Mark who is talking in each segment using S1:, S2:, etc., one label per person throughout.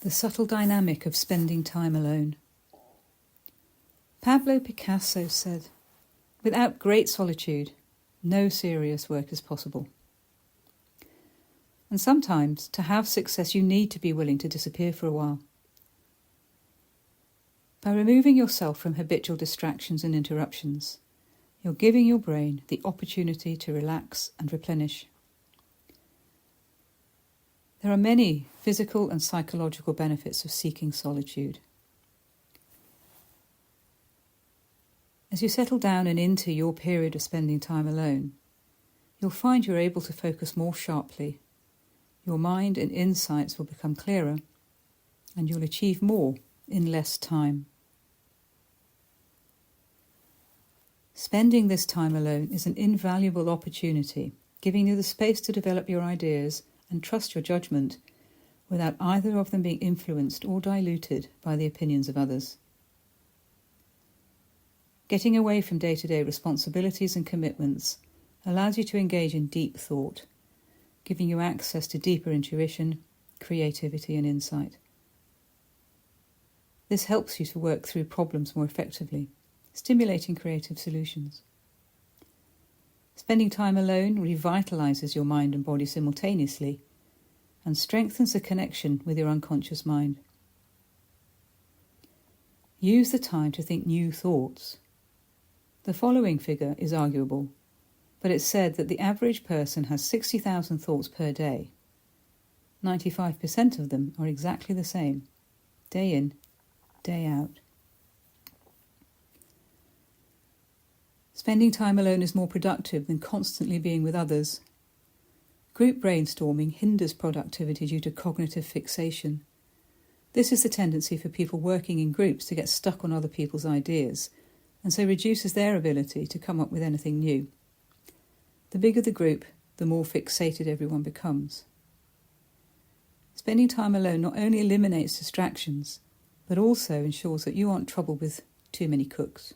S1: The subtle dynamic of spending time alone. Pablo Picasso said, "Without great solitude, no serious work is possible." And sometimes, to have success, you need to be willing to disappear for a while. By removing yourself from habitual distractions and interruptions, you're giving your brain the opportunity to relax and replenish. There are many physical and psychological benefits of seeking solitude. As you settle down and into your period of spending time alone, you'll find you're able to focus more sharply. Your mind and insights will become clearer, and you'll achieve more in less time. Spending this time alone is an invaluable opportunity, giving you the space to develop your ideas and trust your judgment without either of them being influenced or diluted by the opinions of others. Getting away from day-to-day responsibilities and commitments allows you to engage in deep thought, giving you access to deeper intuition, creativity and insight. This helps you to work through problems more effectively, stimulating creative solutions. Spending time alone revitalizes your mind and body simultaneously and strengthens the connection with your unconscious mind. Use the time to think new thoughts. The following figure is arguable, but it's said that the average person has 60,000 thoughts per day. 95% of them are exactly the same, day in, day out. Spending time alone is more productive than constantly being with others. Group brainstorming hinders productivity due to cognitive fixation. This is the tendency for people working in groups to get stuck on other people's ideas, and so reduces their ability to come up with anything new. The bigger the group, the more fixated everyone becomes. Spending time alone not only eliminates distractions, but also ensures that you aren't troubled with too many cooks.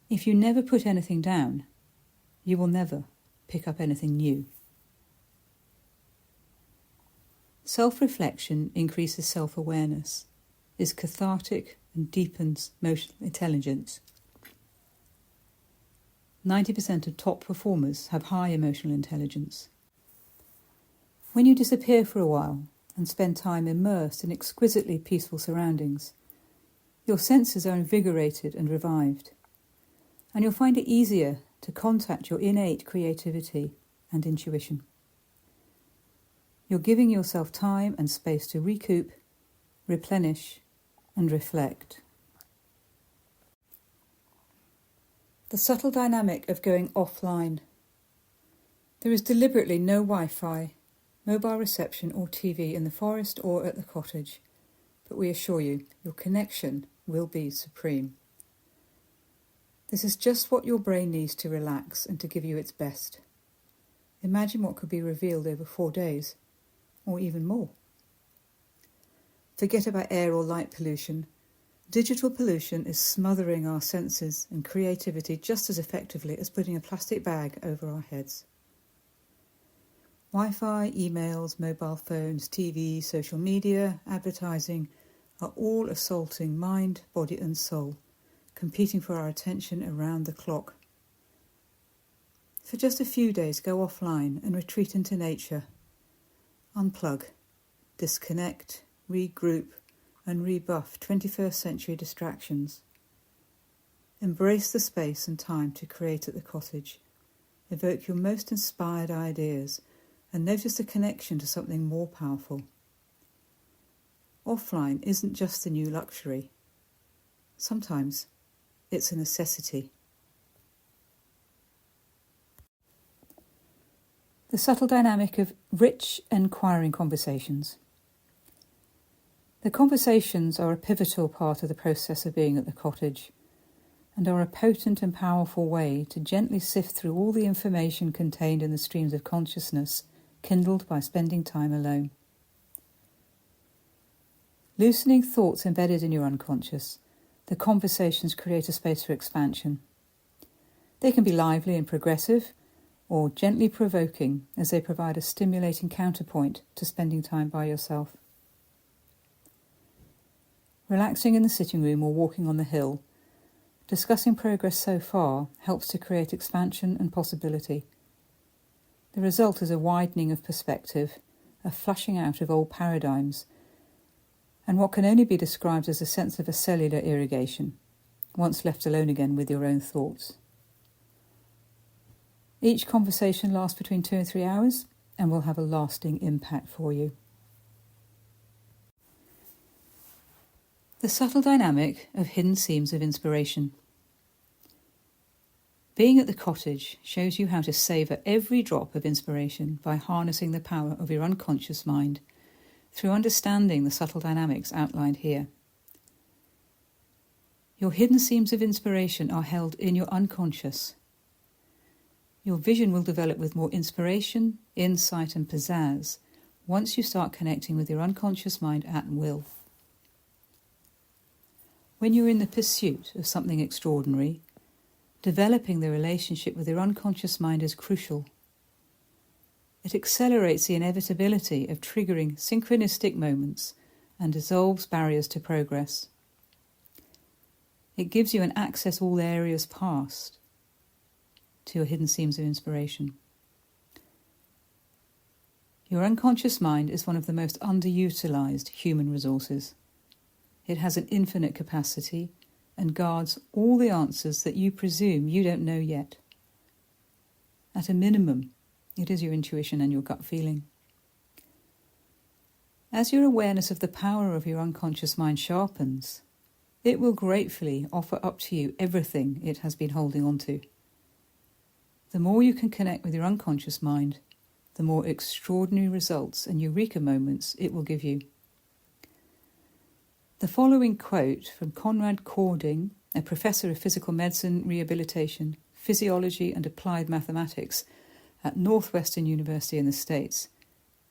S1: If you never put anything down, you will never pick up anything new. Self-reflection increases self-awareness, is cathartic and deepens emotional intelligence. 90% of top performers have high emotional intelligence. When you disappear for a while and spend time immersed in exquisitely peaceful surroundings, your senses are invigorated and revived, and you'll find it easier to contact your innate creativity and intuition. You're giving yourself time and space to recoup, replenish, and reflect. The subtle dynamic of going offline. There is deliberately no Wi-Fi, mobile reception or TV in the forest or at the cottage, but we assure you, your connection will be supreme. This is just what your brain needs to relax and to give you its best. Imagine what could be revealed over 4 days, or even more. Forget about air or light pollution. Digital pollution is smothering our senses and creativity just as effectively as putting a plastic bag over our heads. Wi-Fi, emails, mobile phones, TV, social media, advertising are all assaulting mind, body and soul, competing for our attention around the clock. For just a few days, go offline and retreat into nature. Unplug, disconnect, regroup, and rebuff 21st century distractions. Embrace the space and time to create at the cottage. Evoke your most inspired ideas and notice the connection to something more powerful. Offline isn't just a new luxury. Sometimes it's a necessity. The subtle dynamic of rich, enquiring conversations. The conversations are a pivotal part of the process of being at the cottage, and are a potent and powerful way to gently sift through all the information contained in the streams of consciousness kindled by spending time alone. Loosening thoughts embedded in your unconscious, the conversations create a space for expansion. They can be lively and progressive, or gently provoking as they provide a stimulating counterpoint to spending time by yourself. Relaxing in the sitting room or walking on the hill, discussing progress so far helps to create expansion and possibility. The result is a widening of perspective, a flushing out of old paradigms, and what can only be described as a sense of a cellular irrigation, once left alone again with your own thoughts. Each conversation lasts between 2 and 3 hours and will have a lasting impact for you. The subtle dynamic of hidden seams of inspiration. Being at the cottage shows you how to savour every drop of inspiration by harnessing the power of your unconscious mind through understanding the subtle dynamics outlined here. Your hidden seams of inspiration are held in your unconscious. Your vision will develop with more inspiration, insight and pizzazz once you start connecting with your unconscious mind at will. When you're in the pursuit of something extraordinary, developing the relationship with your unconscious mind is crucial. It accelerates the inevitability of triggering synchronistic moments and dissolves barriers to progress. It gives you an access all areas past to your hidden seams of inspiration. Your unconscious mind is one of the most underutilised human resources. It has an infinite capacity and guards all the answers that you presume you don't know yet. At a minimum, it is your intuition and your gut feeling. As your awareness of the power of your unconscious mind sharpens, it will gratefully offer up to you everything it has been holding on to. The more you can connect with your unconscious mind, the more extraordinary results and eureka moments it will give you. The following quote from Conrad Cording, a professor of physical medicine, rehabilitation, physiology and applied mathematics at Northwestern University in the States,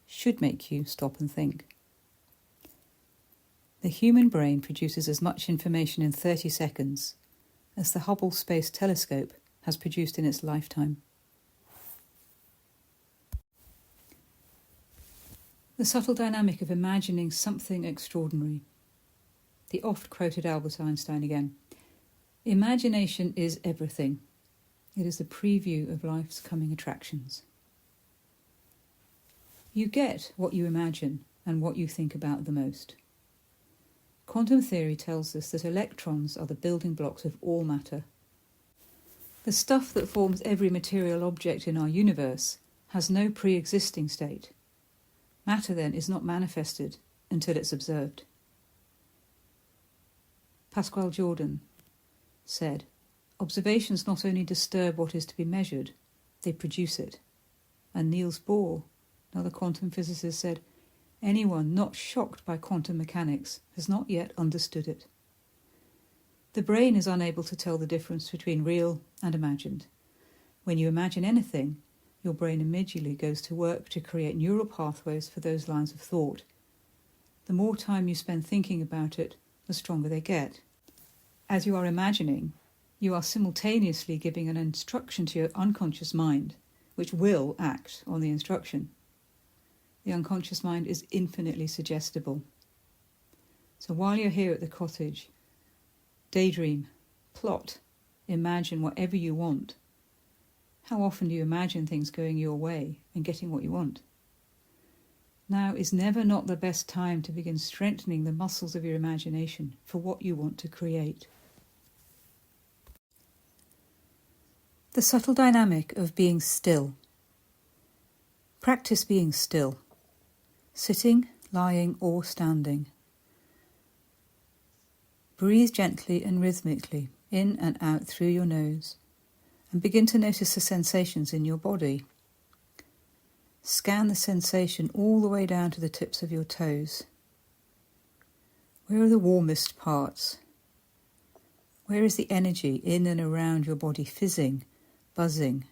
S1: should make you stop and think. The human brain produces as much information in 30 seconds as the Hubble Space Telescope has produced in its lifetime. The subtle dynamic of imagining something extraordinary. The oft-quoted Albert Einstein again. Imagination is everything. It is the preview of life's coming attractions. You get what you imagine and what you think about the most. Quantum theory tells us that electrons are the building blocks of all matter. The stuff that forms every material object in our universe has no pre-existing state. Matter, then, is not manifested until it's observed. Pascual Jordan said, "Observations not only disturb what is to be measured, they produce it." And Niels Bohr, another quantum physicist, said, "Anyone not shocked by quantum mechanics has not yet understood it." The brain is unable to tell the difference between real and imagined. When you imagine anything, your brain immediately goes to work to create neural pathways for those lines of thought. The more time you spend thinking about it, the stronger they get. As you are imagining, you are simultaneously giving an instruction to your unconscious mind, which will act on the instruction. The unconscious mind is infinitely suggestible. So while you're here at the cottage, daydream, plot, imagine whatever you want. How often do you imagine things going your way and getting what you want? Now is never not the best time to begin strengthening the muscles of your imagination for what you want to create. The subtle dynamic of being still. Practice being still, sitting, lying or standing. Breathe gently and rhythmically in and out through your nose and begin to notice the sensations in your body. Scan the sensation all the way down to the tips of your toes. Where are the warmest parts? Where is the energy in and around your body fizzing, buzzing?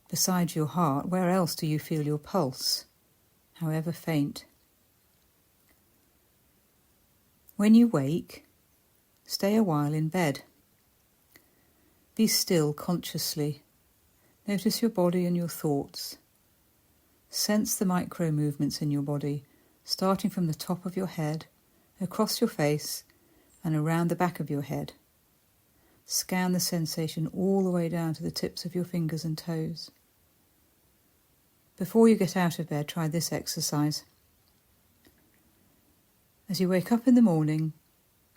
S1: Besides your heart, where else do you feel your pulse, however faint? When you wake, stay a while in bed. Be still consciously. Notice your body and your thoughts. Sense the micro movements in your body, starting from the top of your head across your face and around the back of your head. Scan the sensation all the way down to the tips of your fingers and toes. Before you get out of bed, try this exercise. As you wake up in the morning,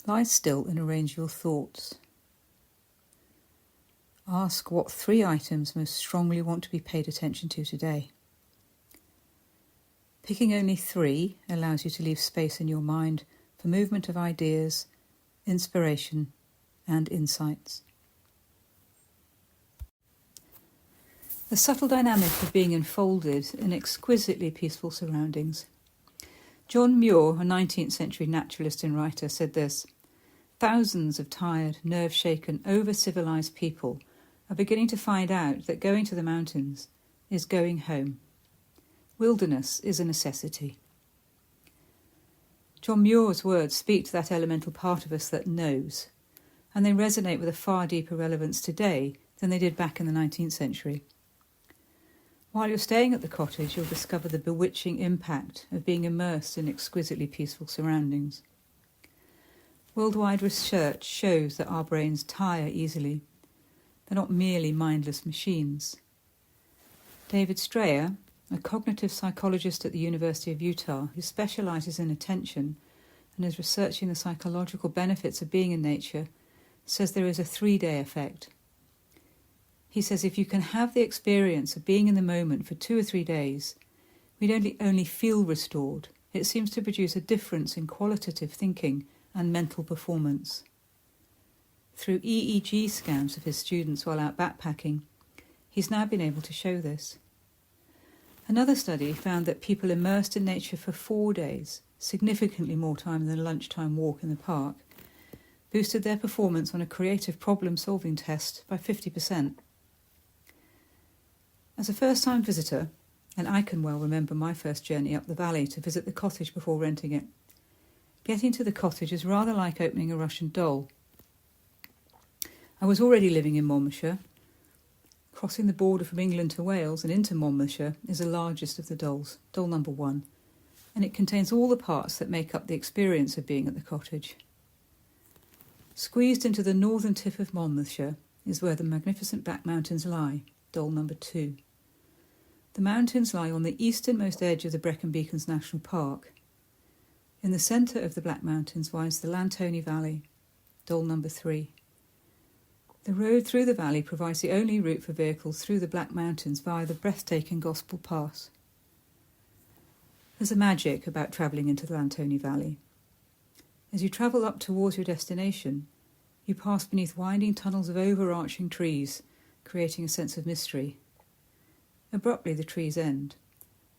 S1: lie still and arrange your thoughts. Ask what 3 items most strongly want to be paid attention to today. Picking only 3 allows you to leave space in your mind for movement of ideas, inspiration, and insights. The subtle dynamic of being enfolded in exquisitely peaceful surroundings. John Muir, a 19th century naturalist and writer, said this: "Thousands of tired, nerve-shaken, over-civilized people are beginning to find out that going to the mountains is going home. Wilderness is a necessity." John Muir's words speak to that elemental part of us that knows, and they resonate with a far deeper relevance today than they did back in the 19th century. While you're staying at the cottage, you'll discover the bewitching impact of being immersed in exquisitely peaceful surroundings. Worldwide research shows that our brains tire easily. They're not merely mindless machines. David Strayer, a cognitive psychologist at the University of Utah who specializes in attention and is researching the psychological benefits of being in nature, says there is a 3-day effect. He says if you can have the experience of being in the moment for 2 or 3 days, we don't only feel restored, it seems to produce a difference in qualitative thinking and mental performance. Through EEG scans of his students while out backpacking, he's now been able to show this. Another study found that people immersed in nature for 4 days, significantly more time than a lunchtime walk in the park, boosted their performance on a creative problem-solving test by 50%. As a first-time visitor, and I can well remember my first journey up the valley to visit the cottage before renting it, getting to the cottage is rather like opening a Russian doll. I was already living in Monmouthshire. Crossing the border from England to Wales and into Monmouthshire is the largest of the dolls, doll number 1, and it contains all the parts that make up the experience of being at the cottage. Squeezed into the northern tip of Monmouthshire is where the magnificent Black Mountains lie, doll number 2. The mountains lie on the easternmost edge of the Brecon Beacons National Park. In the centre of the Black Mountains lies the Lantony Valley, doll number 3. The road through the valley provides the only route for vehicles through the Black Mountains via the breathtaking Gospel Pass. There's a magic about travelling into the Lantony Valley. As you travel up towards your destination, you pass beneath winding tunnels of overarching trees, creating a sense of mystery. Abruptly, the trees end.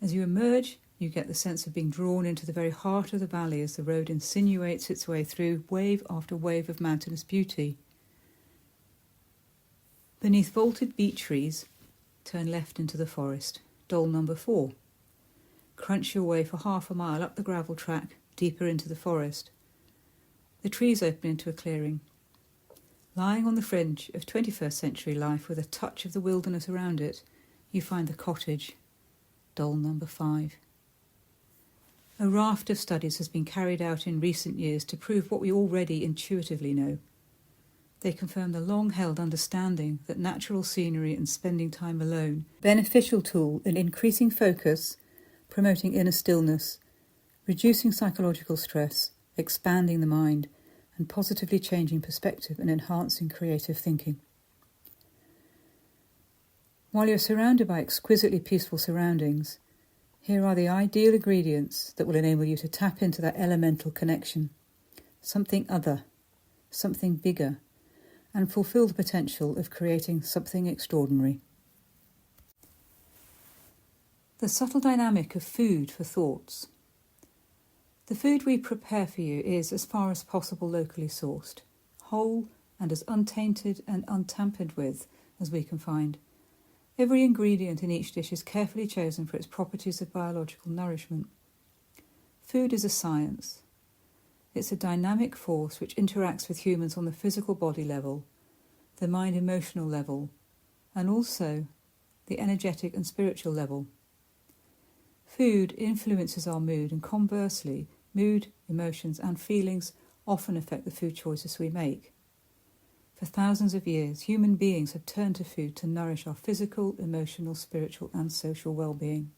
S1: As you emerge, you get the sense of being drawn into the very heart of the valley as the road insinuates its way through wave after wave of mountainous beauty. Beneath vaulted beech trees, turn left into the forest, doll number 4. Crunch your way for half a mile up the gravel track, deeper into the forest. The trees open into a clearing. Lying on the fringe of 21st century life with a touch of the wilderness around it, you find the cottage, doll number 5. A raft of studies has been carried out in recent years to prove what we already intuitively know. They confirm the long-held understanding that natural scenery and spending time alone beneficial tool in increasing focus, promoting inner stillness, reducing psychological stress, expanding the mind, and positively changing perspective and enhancing creative thinking. While you're surrounded by exquisitely peaceful surroundings, here are the ideal ingredients that will enable you to tap into that elemental connection, something other, something bigger, and fulfill the potential of creating something extraordinary. The subtle dynamic of food for thoughts. The food we prepare for you is, as far as possible, locally sourced, whole and as untainted and untampered with as we can find. Every ingredient in each dish is carefully chosen for its properties of biological nourishment. Food is a science. It's a dynamic force which interacts with humans on the physical body level, the mind-emotional level, and also the energetic and spiritual level. Food influences our mood, and conversely, Mood, emotions and feelings often affect the food choices we make. For thousands of years, human beings have turned to food to nourish our physical, emotional, spiritual and social well-being.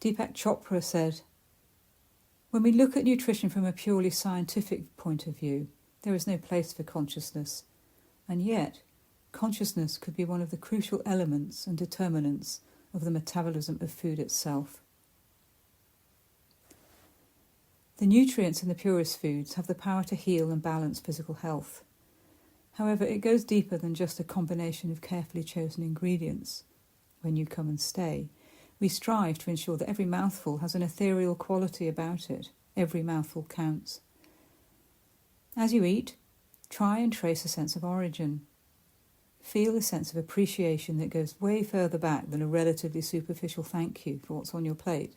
S1: Deepak Chopra said, "When we look at nutrition from a purely scientific point of view, there is no place for consciousness, and yet consciousness could be one of the crucial elements and determinants of the metabolism of food itself." The nutrients in the purest foods have the power to heal and balance physical health. However, it goes deeper than just a combination of carefully chosen ingredients. When you come and stay, we strive to ensure that every mouthful has an ethereal quality about it. Every mouthful counts. As you eat, try and trace a sense of origin. Feel a sense of appreciation that goes way further back than a relatively superficial thank you for what's on your plate.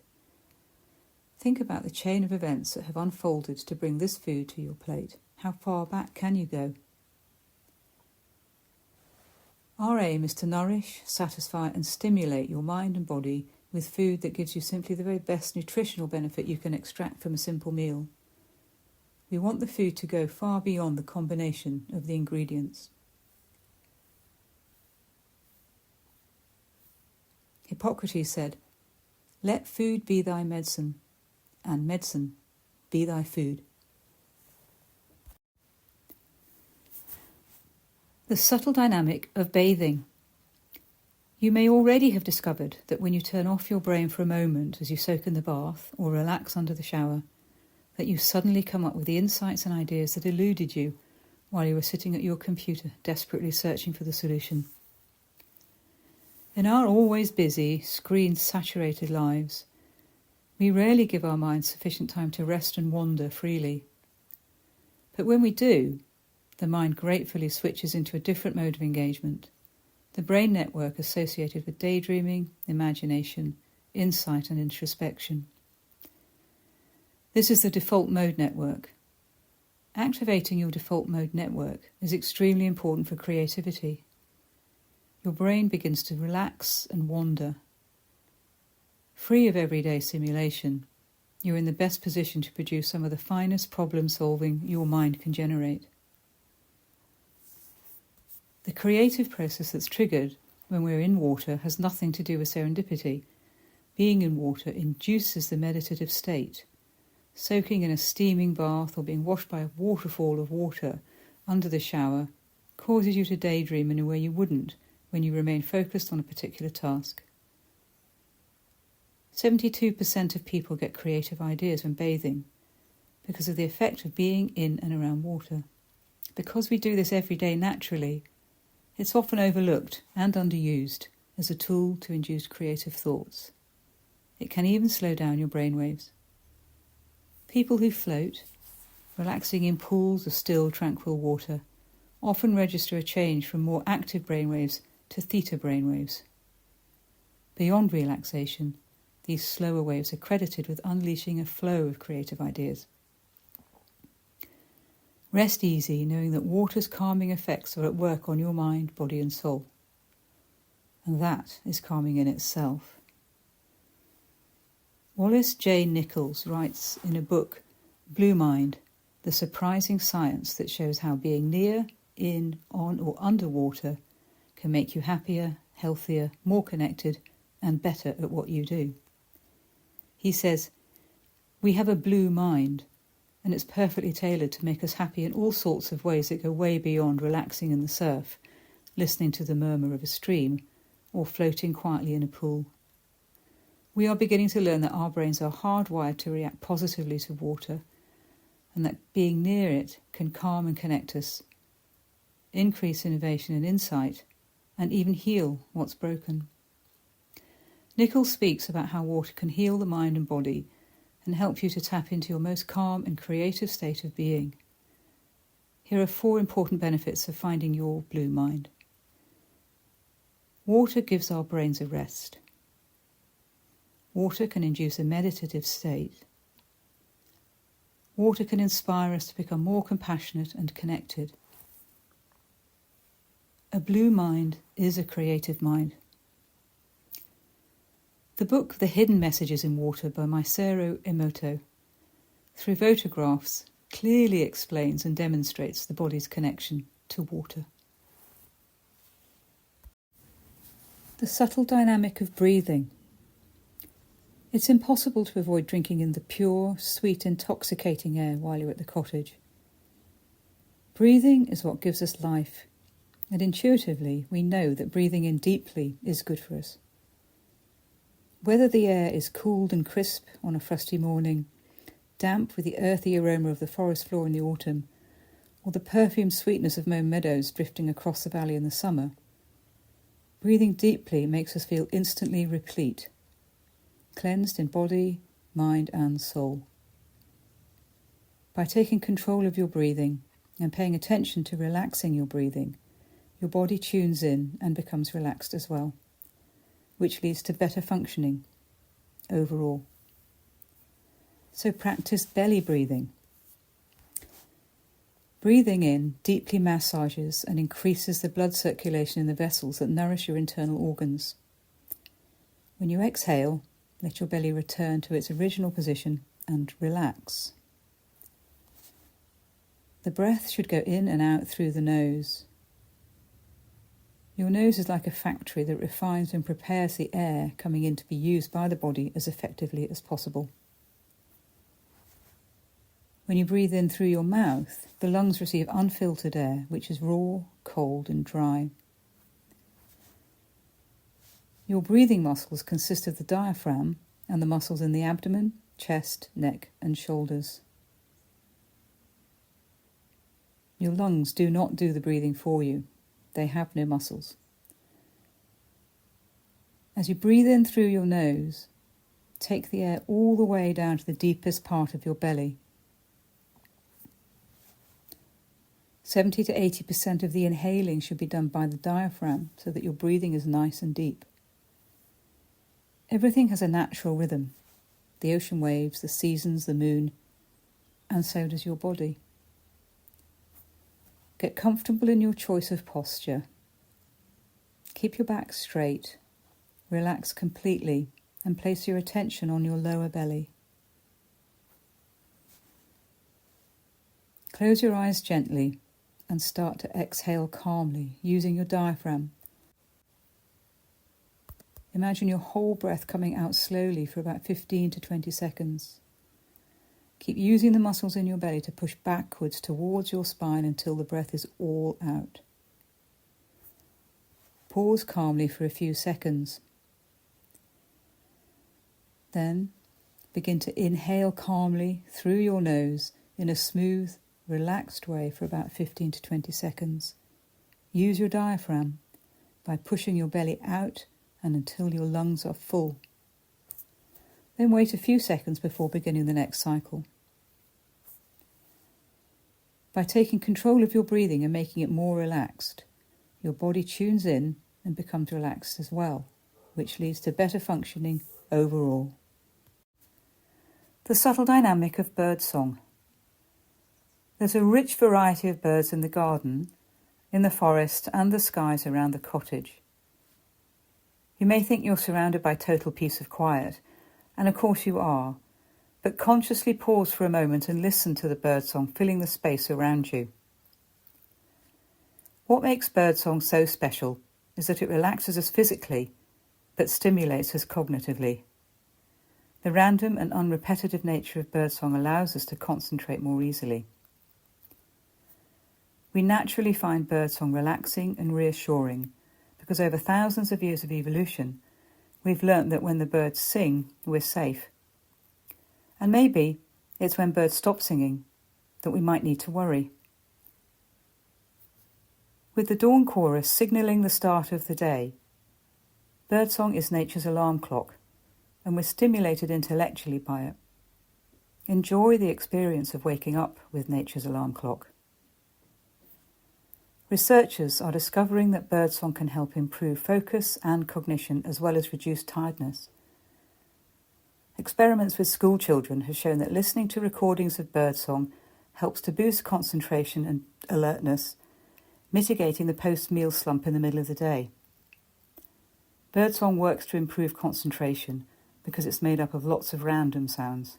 S1: Think about the chain of events that have unfolded to bring this food to your plate. How far back can you go? Our aim is to nourish, satisfy and stimulate your mind and body with food that gives you simply the very best nutritional benefit you can extract from a simple meal. We want the food to go far beyond the combination of the ingredients. Hippocrates said, "Let food be thy medicine, and medicine be thy food." The subtle dynamic of bathing. You may already have discovered that when you turn off your brain for a moment as you soak in the bath or relax under the shower, that you suddenly come up with the insights and ideas that eluded you while you were sitting at your computer desperately searching for the solution. In our always busy, screen-saturated lives, we rarely give our minds sufficient time to rest and wander freely. But when we do, the mind gratefully switches into a different mode of engagement, the brain network associated with daydreaming, imagination, insight and introspection. This is the default mode network. Activating your default mode network is extremely important for creativity. Your brain begins to relax and wander. Free of everyday simulation, you're in the best position to produce some of the finest problem-solving your mind can generate. The creative process that's triggered when we're in water has nothing to do with serendipity. Being in water induces the meditative state. Soaking in a steaming bath or being washed by a waterfall of water under the shower causes you to daydream in a way you wouldn't when you remain focused on a particular task. 72% of people get creative ideas when bathing because of the effect of being in and around water. Because we do this every day naturally, it's often overlooked and underused as a tool to induce creative thoughts. It can even slow down your brainwaves. People who float, relaxing in pools of still, tranquil water, often register a change from more active brainwaves to theta brainwaves. Beyond relaxation, these slower waves are credited with unleashing a flow of creative ideas. Rest easy, knowing that water's calming effects are at work on your mind, body and soul. And that is calming in itself. Wallace J. Nichols writes in a book, Blue Mind, The Surprising Science That Shows How Being Near, In, On or Underwater can make you happier, healthier, more connected and better at what you do. He says, "We have a blue mind, and it's perfectly tailored to make us happy in all sorts of ways that go way beyond relaxing in the surf, listening to the murmur of a stream, or floating quietly in a pool. We are beginning to learn that our brains are hardwired to react positively to water, and that being near it can calm and connect us, increase innovation and insight, and even heal what's broken." Nichols speaks about how water can heal the mind and body and help you to tap into your most calm and creative state of being. Here are 4 important benefits of finding your blue mind. Water gives our brains a rest. Water can induce a meditative state. Water can inspire us to become more compassionate and connected. A blue mind is a creative mind. The book The Hidden Messages in Water by Masaru Emoto, through photographs, clearly explains and demonstrates the body's connection to water. The subtle dynamic of breathing. It's impossible to avoid drinking in the pure, sweet, intoxicating air while you're at the cottage. Breathing is what gives us life, and intuitively we know that breathing in deeply is good for us. Whether the air is cooled and crisp on a frosty morning, damp with the earthy aroma of the forest floor in the autumn, or the perfumed sweetness of mown meadows drifting across the valley in the summer, breathing deeply makes us feel instantly replete, cleansed in body, mind and soul. By taking control of your breathing and paying attention to relaxing your breathing, your body tunes in and becomes relaxed as well, which leads to better functioning overall. So practice belly breathing. Breathing in deeply massages and increases the blood circulation in the vessels that nourish your internal organs. When you exhale, let your belly return to its original position and relax. The breath should go in and out through the nose. Your nose is like a factory that refines and prepares the air coming in to be used by the body as effectively as possible. When you breathe in through your mouth, the lungs receive unfiltered air, which is raw, cold and dry. Your breathing muscles consist of the diaphragm and the muscles in the abdomen, chest, neck and shoulders. Your lungs do not do the breathing for you. They have no muscles. As you breathe in through your nose, take the air all the way down to the deepest part of your belly. 70 to 80% of the inhaling should be done by the diaphragm so that your breathing is nice and deep. Everything has a natural rhythm. The ocean waves, the seasons, the moon, and so does your body. Get comfortable in your choice of posture. Keep your back straight, relax completely, and place your attention on your lower belly. Close your eyes gently and start to exhale calmly, using your diaphragm. Imagine your whole breath coming out slowly for about 15 to 20 seconds. Keep using the muscles in your belly to push backwards towards your spine until the breath is all out. Pause calmly for a few seconds. Then begin to inhale calmly through your nose in a smooth, relaxed way for about 15 to 20 seconds. Use your diaphragm by pushing your belly out and until your lungs are full. Then wait a few seconds before beginning the next cycle. By taking control of your breathing and making it more relaxed, your body tunes in and becomes relaxed as well, which leads to better functioning overall. The subtle dynamic of birdsong. There's a rich variety of birds in the garden, in the forest and the skies around the cottage. You may think you're surrounded by total peace of quiet, and of course you are, but consciously pause for a moment and listen to the birdsong filling the space around you. What makes birdsong so special is that it relaxes us physically, but stimulates us cognitively. The random and unrepetitive nature of birdsong allows us to concentrate more easily. We naturally find birdsong relaxing and reassuring because over thousands of years of evolution, we've learnt that when the birds sing, we're safe. And maybe it's when birds stop singing that we might need to worry. With the dawn chorus signalling the start of the day, birdsong is nature's alarm clock, and we're stimulated intellectually by it. Enjoy the experience of waking up with nature's alarm clock. Researchers are discovering that birdsong can help improve focus and cognition as well as reduce tiredness. Experiments with school children have shown that listening to recordings of birdsong helps to boost concentration and alertness, mitigating the post-meal slump in the middle of the day. Birdsong works to improve concentration because it's made up of lots of random sounds.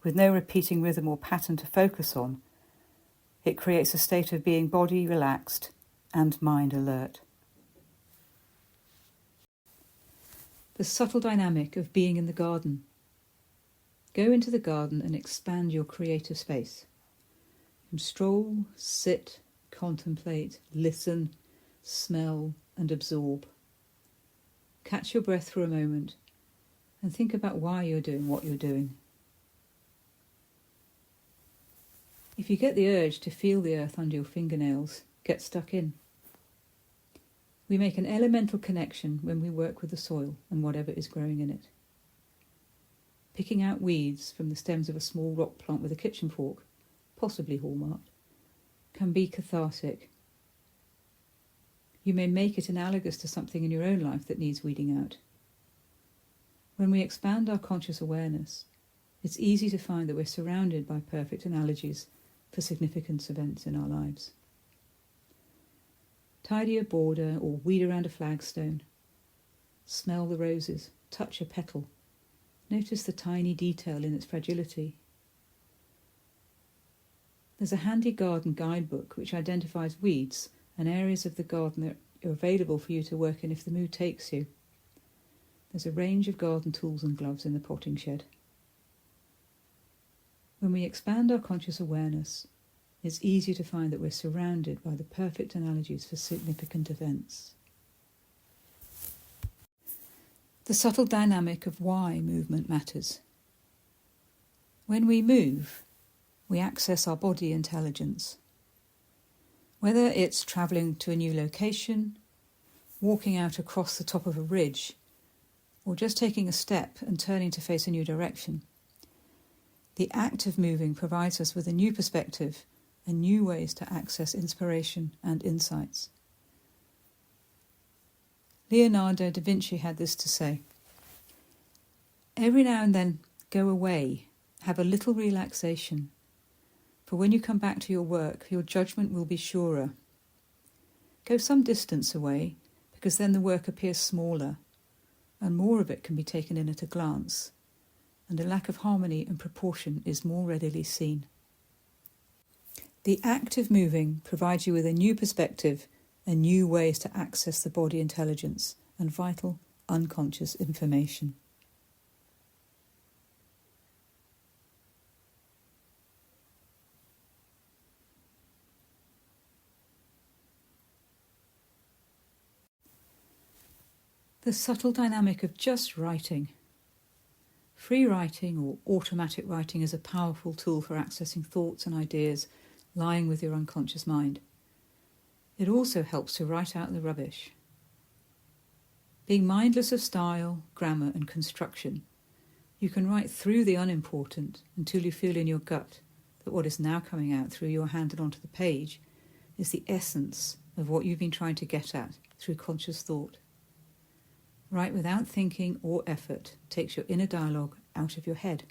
S1: With no repeating rhythm or pattern to focus on, it creates a state of being body relaxed and mind alert. The subtle dynamic of being in the garden. Go into the garden and expand your creative space. Stroll, sit, contemplate, listen, smell and absorb. Catch your breath for a moment and think about why you're doing what you're doing. If you get the urge to feel the earth under your fingernails, get stuck in. We make an elemental connection when we work with the soil and whatever is growing in it. Picking out weeds from the stems of a small rock plant with a kitchen fork, possibly hallmarked, can be cathartic. You may make it analogous to something in your own life that needs weeding out. When we expand our conscious awareness, it's easy to find that we're surrounded by perfect analogies for significant events in our lives. Tidy a border or weed around a flagstone. Smell the roses, touch a petal. Notice the tiny detail in its fragility. There's a handy garden guidebook which identifies weeds and areas of the garden that are available for you to work in if the mood takes you. There's a range of garden tools and gloves in the potting shed. When we expand our conscious awareness, it's easier to find that we're surrounded by the perfect analogies for significant events. The subtle dynamic of why movement matters. When we move, we access our body intelligence. Whether it's travelling to a new location, walking out across the top of a ridge, or just taking a step and turning to face a new direction, the act of moving provides us with a new perspective and new ways to access inspiration and insights. Leonardo da Vinci had this to say: "Every now and then go away, have a little relaxation, for when you come back to your work, your judgment will be surer. Go some distance away, because then the work appears smaller, and more of it can be taken in at a glance, and a lack of harmony and proportion is more readily seen." The act of moving provides you with a new perspective and new ways to access the body intelligence and vital unconscious information. The subtle dynamic of just writing. Free writing or automatic writing is a powerful tool for accessing thoughts and ideas lying with your unconscious mind. It also helps to write out the rubbish. Being mindless of style, grammar and construction, you can write through the unimportant until you feel in your gut that what is now coming out through your hand and onto the page is the essence of what you've been trying to get at through conscious thought. Write without thinking or effort takes your inner dialogue out of your head.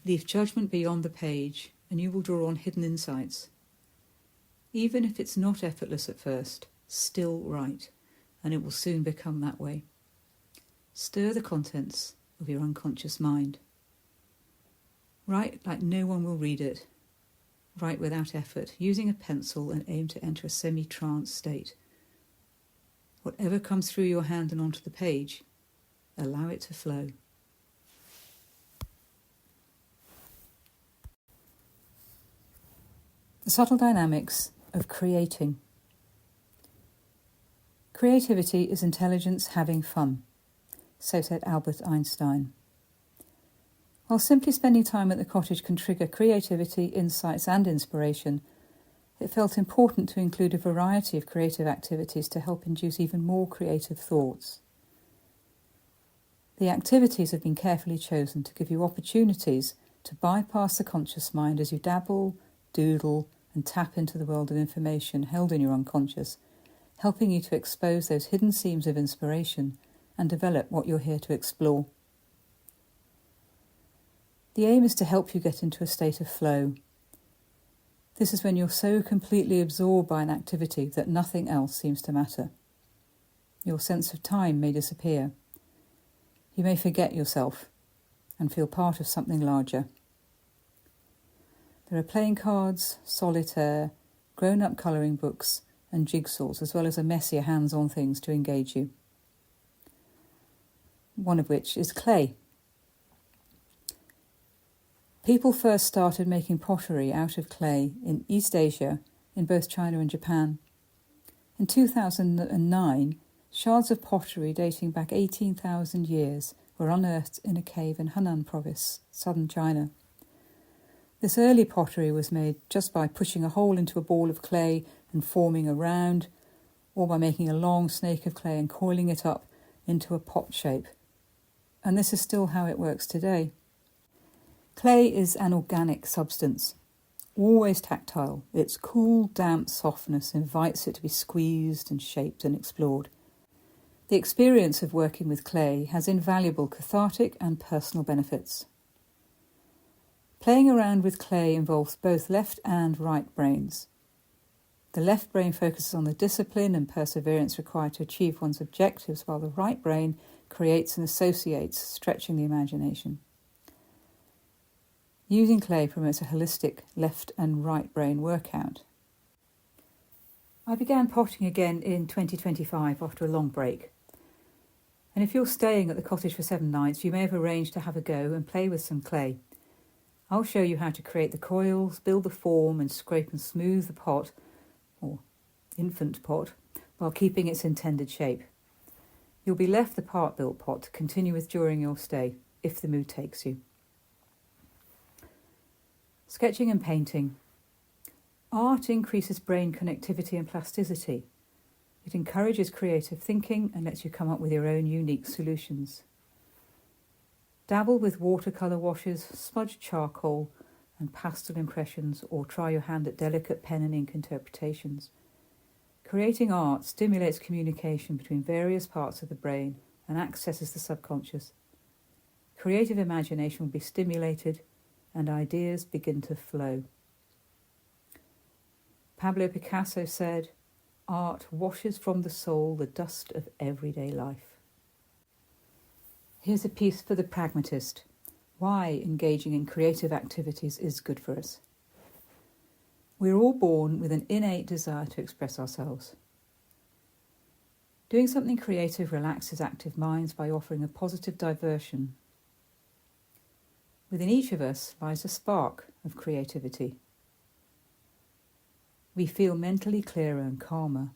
S1: Leave judgment beyond the page and you will draw on hidden insights. Even if it's not effortless at first, still write, and it will soon become that way. Stir the contents of your unconscious mind. Write like no one will read it. Write without effort, using a pencil, and aim to enter a semi-trance state. Whatever comes through your hand and onto the page, allow it to flow. The subtle dynamics of creating. Creativity is intelligence having fun, so said Albert Einstein. While simply spending time at the cottage can trigger creativity, insights and inspiration, it felt important to include a variety of creative activities to help induce even more creative thoughts. The activities have been carefully chosen to give you opportunities to bypass the conscious mind as you dabble, doodle and tap into the world of information held in your unconscious, helping you to expose those hidden seams of inspiration and develop what you're here to explore. The aim is to help you get into a state of flow. This is when you're so completely absorbed by an activity that nothing else seems to matter. Your sense of time may disappear. You may forget yourself and feel part of something larger. There are playing cards, solitaire, grown-up colouring books and jigsaws, as well as a messier hands-on things to engage you. One of which is clay. People first started making pottery out of clay in East Asia, in both China and Japan. In 2009, shards of pottery dating back 18,000 years were unearthed in a cave in Henan province, southern China. This early pottery was made just by pushing a hole into a ball of clay and forming a round, or by making a long snake of clay and coiling it up into a pot shape. And this is still how it works today. Clay is an organic substance, always tactile. Its cool, damp softness invites it to be squeezed and shaped and explored. The experience of working with clay has invaluable cathartic and personal benefits. Playing around with clay involves both left and right brains. The left brain focuses on the discipline and perseverance required to achieve one's objectives, while the right brain creates and associates, stretching the imagination. Using clay promotes a holistic left and right brain workout. I began potting again in 2025 after a long break. And if you're staying at the cottage for 7 nights, you may have arranged to have a go and play with some clay. I'll show you how to create the coils, build the form and scrape and smooth the pot, or infant pot, while keeping its intended shape. You'll be left the part-built pot to continue with during your stay, if the mood takes you. Sketching and painting. Art increases brain connectivity and plasticity. It encourages creative thinking and lets you come up with your own unique solutions. Dabble with watercolour washes, smudge charcoal and pastel impressions, or try your hand at delicate pen and ink interpretations. Creating art stimulates communication between various parts of the brain and accesses the subconscious. Creative imagination will be stimulated and ideas begin to flow. Pablo Picasso said, "Art washes from the soul the dust of everyday life." Here's a piece for the pragmatist. Why engaging in creative activities is good for us. We're all born with an innate desire to express ourselves. Doing something creative relaxes active minds by offering a positive diversion. Within each of us lies a spark of creativity. We feel mentally clearer and calmer.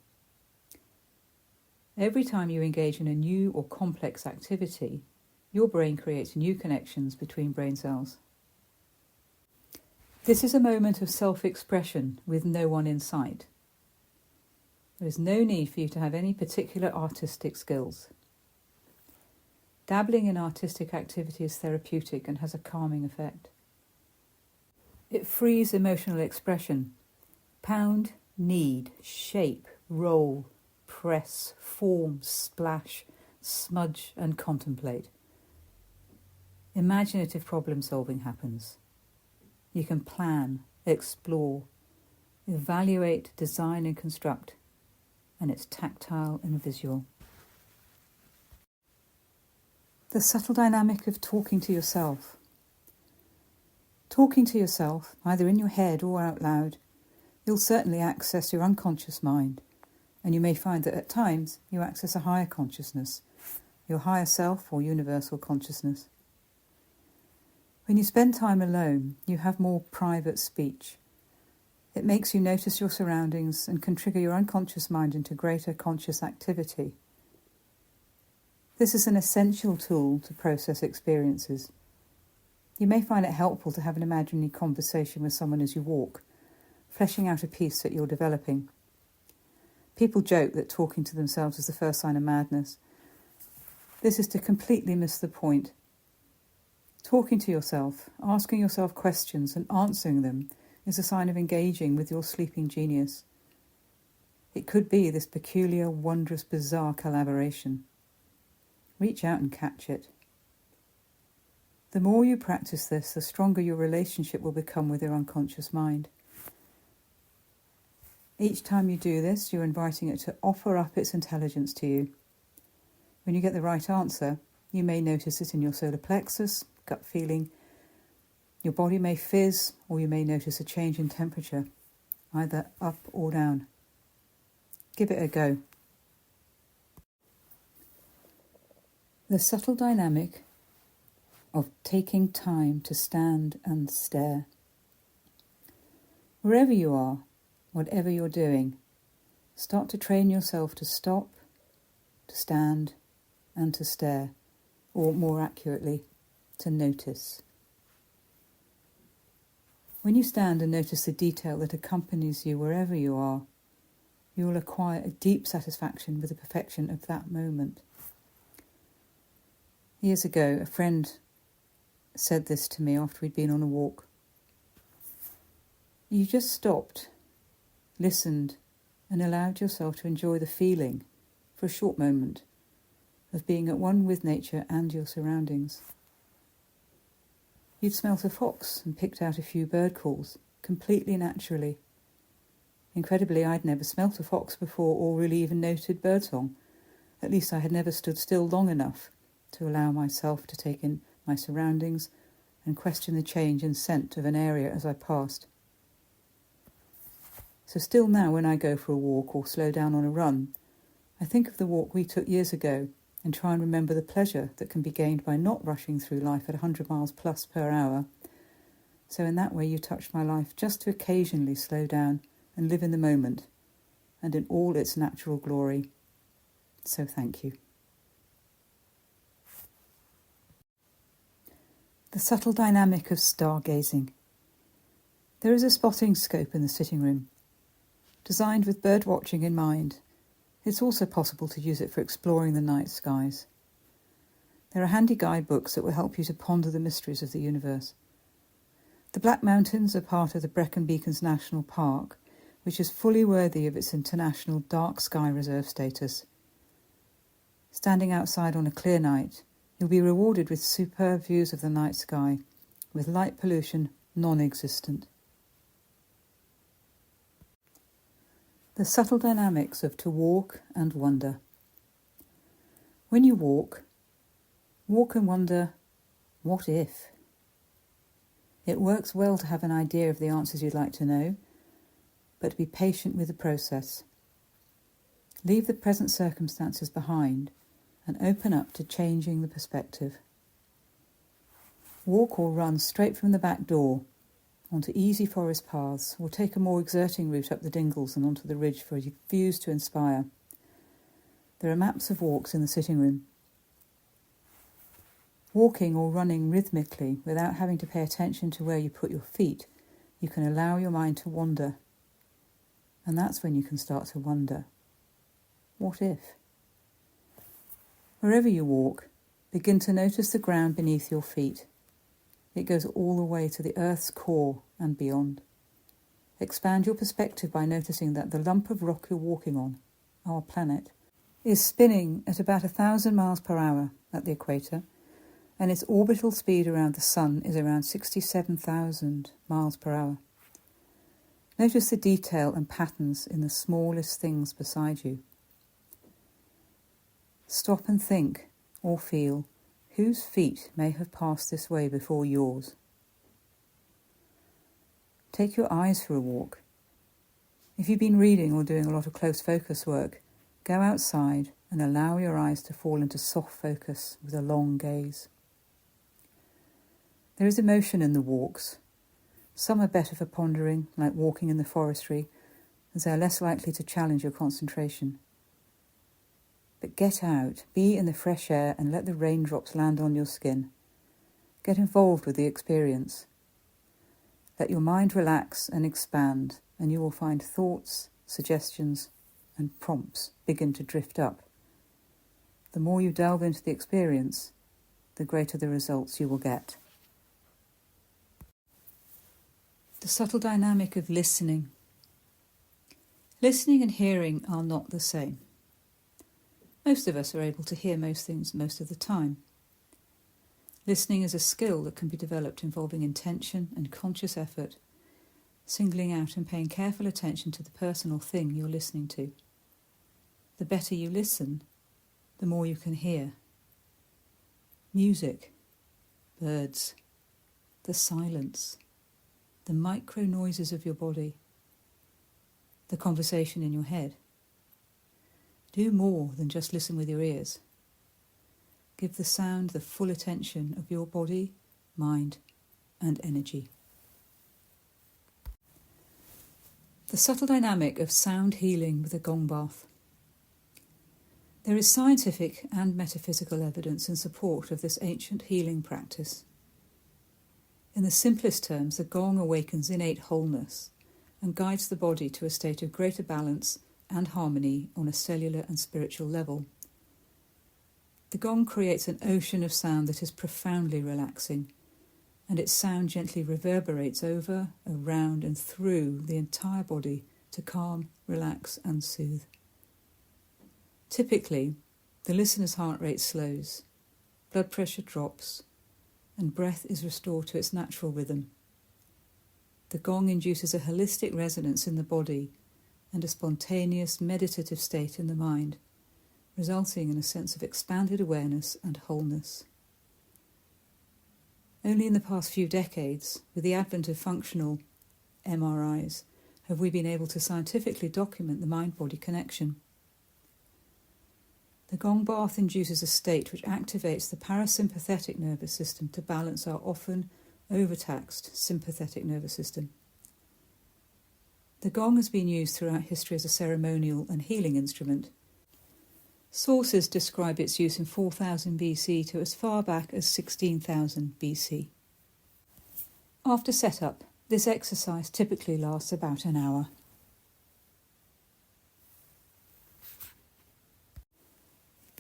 S1: Every time you engage in a new or complex activity, your brain creates new connections between brain cells. This is a moment of self-expression with no one in sight. There is no need for you to have any particular artistic skills. Dabbling in artistic activity is therapeutic and has a calming effect. It frees emotional expression. Pound, knead, shape, roll, press, form, splash, smudge and contemplate. Imaginative problem solving happens. You can plan, explore, evaluate, design and construct, and it's tactile and visual. The subtle dynamic of talking to yourself. Talking to yourself, either in your head or out loud, you'll certainly access your unconscious mind, and you may find that at times you access a higher consciousness, your higher self or universal consciousness. When you spend time alone, you have more private speech. It makes you notice your surroundings and can trigger your unconscious mind into greater conscious activity. This is an essential tool to process experiences. You may find it helpful to have an imaginary conversation with someone as you walk, fleshing out a piece that you're developing. People joke that talking to themselves is the first sign of madness. This is to completely miss the point. Talking to yourself, asking yourself questions and answering them is a sign of engaging with your sleeping genius. It could be this peculiar, wondrous, bizarre collaboration. Reach out and catch it. The more you practice this, the stronger your relationship will become with your unconscious mind. Each time you do this, you're inviting it to offer up its intelligence to you, When you get the right answer, you may notice it in your solar plexus, gut feeling. Your body may fizz, or you may notice a change in temperature, either up or down. Give it a go. The subtle dynamic of taking time to stand and stare. Wherever you are, whatever you're doing, start to train yourself to stop, to stand, and to stare, or more accurately, to notice. When you stand and notice the detail that accompanies you wherever you are, you will acquire a deep satisfaction with the perfection of that moment. Years ago, a friend said this to me after we'd been on a walk. You just stopped, listened, and allowed yourself to enjoy the feeling, for a short moment, of being at one with nature and your surroundings. You'd smelt a fox and picked out a few bird calls, completely naturally. Incredibly, I'd never smelt a fox before or really even noted birdsong. At least I had never stood still long enough to allow myself to take in my surroundings and question the change in scent of an area as I passed. So still now, when I go for a walk or slow down on a run, I think of the walk we took years ago and try and remember the pleasure that can be gained by not rushing through life at 100 miles plus per hour. So in that way you touched my life just to occasionally slow down and live in the moment and in all its natural glory. So thank you. The subtle dynamic of stargazing. There is a spotting scope in the sitting room. Designed with bird watching in mind, it's also possible to use it for exploring the night skies. There are handy guidebooks that will help you to ponder the mysteries of the universe. The Black Mountains are part of the Brecon Beacons National Park, which is fully worthy of its international dark sky reserve status. Standing outside on a clear night, you'll be rewarded with superb views of the night sky, with light pollution non-existent. The subtle dynamics of to walk and wonder. When you walk and wonder, what if? It works well to have an idea of the answers you'd like to know, but to be patient with the process. Leave the present circumstances behind and open up to changing the perspective. Walk or run straight from the back door onto easy forest paths, or take a more exerting route up the dingles and onto the ridge for views to inspire. There are maps of walks in the sitting room. Walking or running rhythmically without having to pay attention to where you put your feet, you can allow your mind to wander. And that's when you can start to wonder, what if? Wherever you walk, begin to notice the ground beneath your feet. It goes all the way to the earth's core and beyond. Expand your perspective by noticing that the lump of rock you're walking on, our planet, is spinning at about 1,000 miles per hour at the equator, and its orbital speed around the sun is around 67,000 miles per hour. Notice the detail and patterns in the smallest things beside you. Stop and think, or feel, whose feet may have passed this way before yours. Take your eyes for a walk. If you've been reading or doing a lot of close focus work, go outside and allow your eyes to fall into soft focus with a long gaze. There is emotion in the walks. Some are better for pondering, like walking in the forestry, as they are less likely to challenge your concentration. But get out, be in the fresh air, and let the raindrops land on your skin. Get involved with the experience. Let your mind relax and expand, and you will find thoughts, suggestions, and prompts begin to drift up. The more you delve into the experience, the greater the results you will get. The subtle dynamic of listening. Listening and hearing are not the same. Most of us are able to hear most things most of the time. Listening is a skill that can be developed involving intention and conscious effort, singling out and paying careful attention to the person or thing you're listening to. The better you listen, the more you can hear. Music, birds, the silence, the micro noises of your body, the conversation in your head. Do more than just listen with your ears. Give the sound the full attention of your body, mind, and energy. The subtle dynamic of sound healing with a gong bath. There is scientific and metaphysical evidence in support of this ancient healing practice. In the simplest terms, the gong awakens innate wholeness and guides the body to a state of greater balance and harmony on a cellular and spiritual level. The gong creates an ocean of sound that is profoundly relaxing, and its sound gently reverberates over, around and through the entire body to calm, relax and soothe. Typically, the listener's heart rate slows, blood pressure drops, and breath is restored to its natural rhythm. The gong induces a holistic resonance in the body and a spontaneous meditative state in the mind, resulting in a sense of expanded awareness and wholeness. Only in the past few decades, with the advent of functional MRIs, have we been able to scientifically document the mind-body connection. The gong bath induces a state which activates the parasympathetic nervous system to balance our often overtaxed sympathetic nervous system. The gong has been used throughout history as a ceremonial and healing instrument. Sources describe its use in 4000 BC to as far back as 16,000 BC. After setup, this exercise typically lasts about an hour.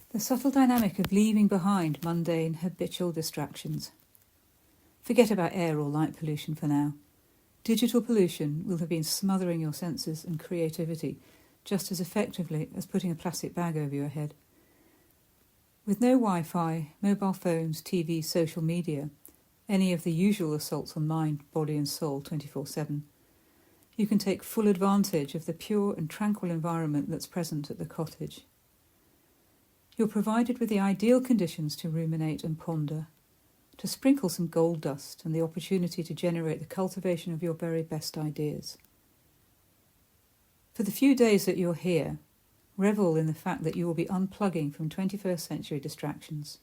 S1: The subtle dynamic of leaving behind mundane, habitual distractions. Forget about air or light pollution for now. Digital pollution will have been smothering your senses and creativity just as effectively as putting a plastic bag over your head. With no Wi-Fi, mobile phones, TV, social media, any of the usual assaults on mind, body and soul 24/7, you can take full advantage of the pure and tranquil environment that's present at the cottage. You're provided with the ideal conditions to ruminate and ponder, to sprinkle some gold dust and the opportunity to generate the cultivation of your very best ideas. For the few days that you're here, revel in the fact that you will be unplugging from 21st century distractions.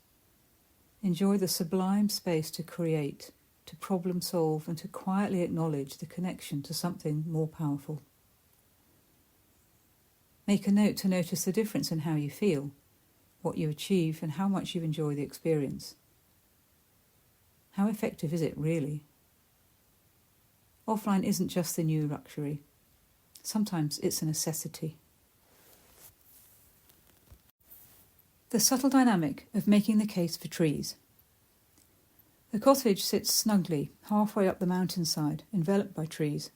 S1: Enjoy the sublime space to create, to problem solve, and to quietly acknowledge the connection to something more powerful. Make a note to notice the difference in how you feel, what you achieve, and how much you enjoy the experience. How effective is it, really? Offline isn't just the new luxury. Sometimes it's a necessity. The subtle dynamic of making the case for trees. The cottage sits snugly halfway up the mountainside, enveloped by trees,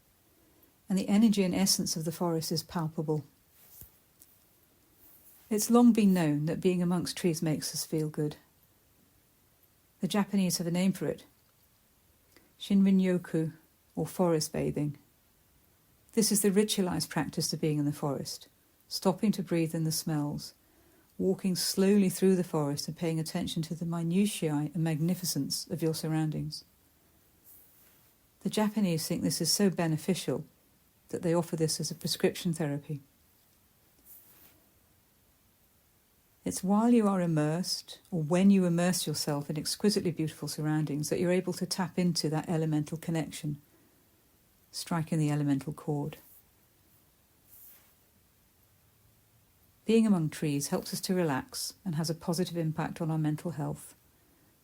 S1: and the energy and essence of the forest is palpable. It's long been known that being amongst trees makes us feel good. The Japanese have a name for it: Shinrin-yoku, or forest bathing. This is the ritualized practice of being in the forest, stopping to breathe in the smells, walking slowly through the forest and paying attention to the minutiae and magnificence of your surroundings. The Japanese think this is so beneficial that they offer this as a prescription therapy. It's while you are immersed, or when you immerse yourself in exquisitely beautiful surroundings, that you're able to tap into that elemental connection, striking the elemental chord. Being among trees helps us to relax and has a positive impact on our mental health.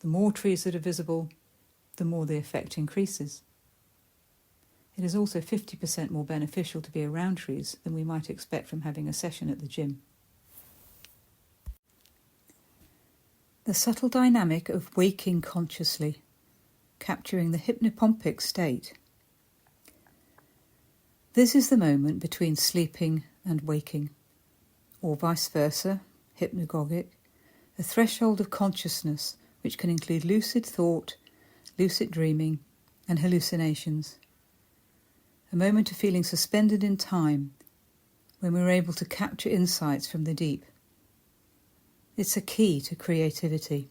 S1: The more trees that are visible, the more the effect increases. It is also 50% more beneficial to be around trees than we might expect from having a session at the gym. The subtle dynamic of waking consciously, capturing the hypnopompic state. This is the moment between sleeping and waking, or vice versa, hypnagogic, a threshold of consciousness which can include lucid thought, lucid dreaming, and hallucinations. A moment of feeling suspended in time when we're able to capture insights from the deep. It's a key to creativity.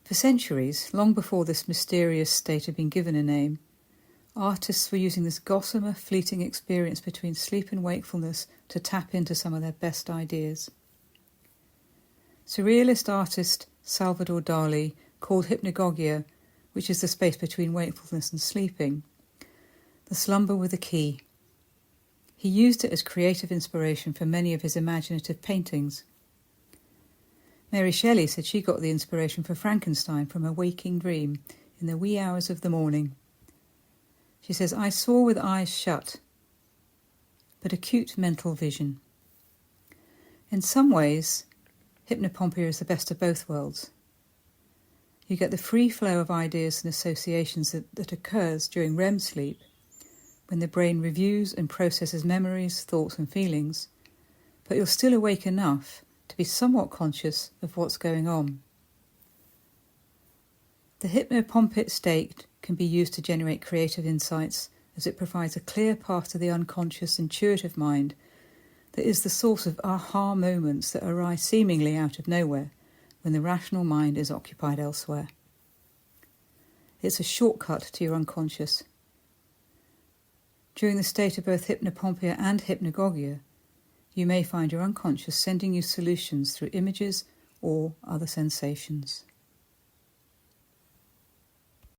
S1: For centuries, long before this mysterious state had been given a name, artists were using this gossamer, fleeting experience between sleep and wakefulness to tap into some of their best ideas. Surrealist artist Salvador Dali called hypnagogia, which is the space between wakefulness and sleeping, the slumber with a key. He used it as creative inspiration for many of his imaginative paintings. Mary Shelley said she got the inspiration for Frankenstein from a waking dream in the wee hours of the morning. She says, "I saw with eyes shut, but acute mental vision." In some ways, hypnopompia is the best of both worlds. You get the free flow of ideas and associations that occurs during REM sleep, when the brain reviews and processes memories, thoughts and feelings, but you're still awake enough to be somewhat conscious of what's going on. The hypnopompic state can be used to generate creative insights, as it provides a clear path to the unconscious, intuitive mind that is the source of aha moments that arise seemingly out of nowhere when the rational mind is occupied elsewhere. It's a shortcut to your unconscious. During the state of both hypnopompia and hypnagogia, you may find your unconscious sending you solutions through images or other sensations.